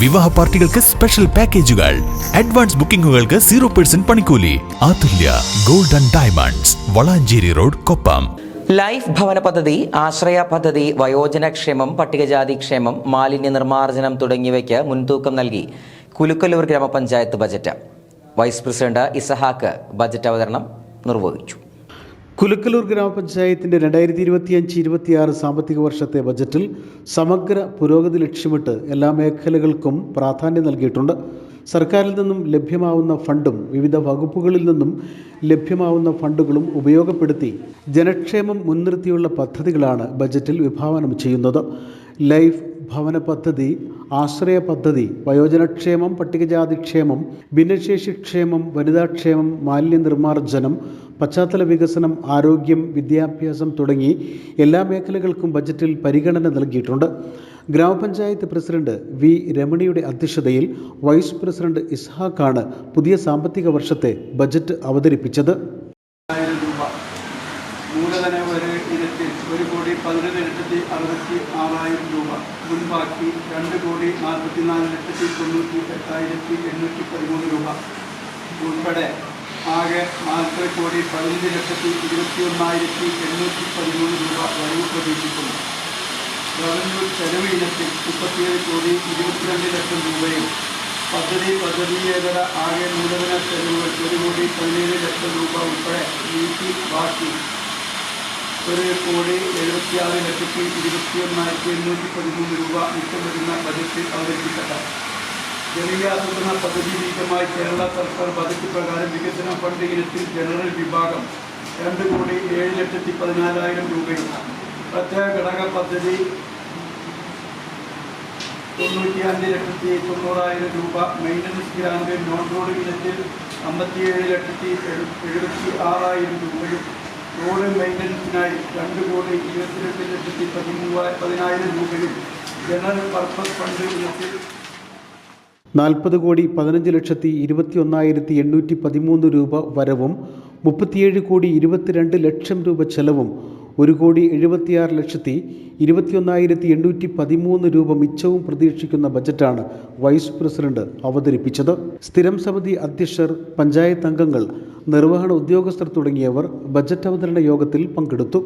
വിവാഹ പാർട്ടികൾക്ക് സ്പെഷ്യൽ പാക്കേജുകൾ, അഡ്വാൻസ് ബുക്കിംഗുകൾക്ക് 0% പണിക്കൂലി. Athulya gold and diamonds, Valanchery road, Koppam. Life ഭവന പദ്ധതി, ആശ്രയ പദ്ധതി, വയോജനക്ഷേമം, പട്ടികജാതി ക്ഷേമം, മാലിന്യ നിർമ്മാർജ്ജനം തുടങ്ങിയവയ്ക്ക് മുൻതൂക്കം നൽകി കുലുക്കല്ലൂർ ഗ്രാമപഞ്ചായത്ത് ബജറ്റ്. വൈസ് പ്രസിഡന്റ് ഇസഹാക്ക് ബജറ്റ് അവതരണം നിർവഹിച്ചു. കുലുക്കല്ലൂർ ഗ്രാമപഞ്ചായത്തിന്റെ 2025-26 സാമ്പത്തിക വർഷത്തെ ബജറ്റിൽ സമഗ്ര പുരോഗതി ലക്ഷ്യമിട്ട് എല്ലാ മേഖലകൾക്കും പ്രാധാന്യം നൽകിയിട്ടുണ്ട്. സർക്കാരിൽ നിന്നും ലഭ്യമാവുന്ന ഫണ്ടും വിവിധ വകുപ്പുകളിൽ നിന്നും ലഭ്യമാവുന്ന ഫണ്ടുകളും ഉപയോഗപ്പെടുത്തി ജനക്ഷേമം മുൻനിർത്തിയുള്ള പദ്ധതികളാണ് ബജറ്റിൽ വിഭാവനം ചെയ്യുന്നത്. ലൈഫ് ഭവന പദ്ധതി, ആശ്രയ പദ്ധതി, വയോജനക്ഷേമം, പട്ടികജാതി ക്ഷേമം, ഭിന്നശേഷി ക്ഷേമം, വനിതാക്ഷേമം, മാലിന്യ നിർമ്മാർജ്ജനം, പശ്ചാത്തല വികസനം, ആരോഗ്യം, വിദ്യാഭ്യാസം തുടങ്ങി എല്ലാ മേഖലകൾക്കും ബജറ്റിൽ പരിഗണന നൽകിയിട്ടുണ്ട്. ഗ്രാമപഞ്ചായത്ത് പ്രസിഡന്റ് വി രമണിയുടെ അധ്യക്ഷതയിൽ വൈസ് പ്രസിഡന്റ് ഇസ്ഹാഖാണ് പുതിയ സാമ്പത്തിക വർഷത്തെ ബജറ്റ് അവതരിപ്പിച്ചത്. മൂലധന ഇനത്തിൽ 1,11,66,000 രൂപ, മുൻബാക്കി 2,44,98,813 രൂപ ഉൾപ്പെടെ ആകെ 40,15,21,813 രൂപ വരവ് പ്രതീക്ഷിക്കുന്നു. റവന്യൂ ചെലവ് ഇനത്തിൽ 37,22,00,000 രൂപയും പദ്ധതിയേതര ആകെ മൂലധന ചെലവുകൾ 1,17,00,000 രൂപ ഉൾപ്പെടെ നീക്കി ബാക്കി 1,76,21,813 രൂപ മിച്ചം വരുന്ന ബജറ്റ് അവതരിപ്പിക്കട്ടെ. ജനകീയാസൂത്രണ പദ്ധതി നീക്കമായി കേരള സർക്കാർ ബജറ്റ് പ്രകാരം വികസന ഫണ്ട് ഇനത്തിൽ ജനറൽ വിഭാഗം 2,07,14,000 രൂപയും, പ്രത്യേക ഘടക പദ്ധതി 95,90,000 രൂപ, മെയിൻ്റനൻസ് ഗ്രാന്റ് നോൺ റോഡ് ഇനത്തിൽ 57,76,000 രൂപയും, റോഡ് മെയിൻ്റനൻസിനായി 2,22,10,000 രൂപയും, ജനറൽ പർപ്പസ് ഫണ്ട് ഇനത്തിൽ 40,15,21,813 രൂപ വരവും 37,22,00,000 രൂപ ചെലവും 1,76,21,813 രൂപ മിച്ചവും പ്രതീക്ഷിക്കുന്ന ബജറ്റാണ് വൈസ് പ്രസിഡന്റ് അവതരിപ്പിച്ചത്. സ്ഥിരം സമിതി അധ്യക്ഷർ, പഞ്ചായത്ത് അംഗങ്ങൾ, നിർവഹണ ഉദ്യോഗസ്ഥർ തുടങ്ങിയവർ ബജറ്റ് അവതരണ യോഗത്തിൽ പങ്കെടുത്തു.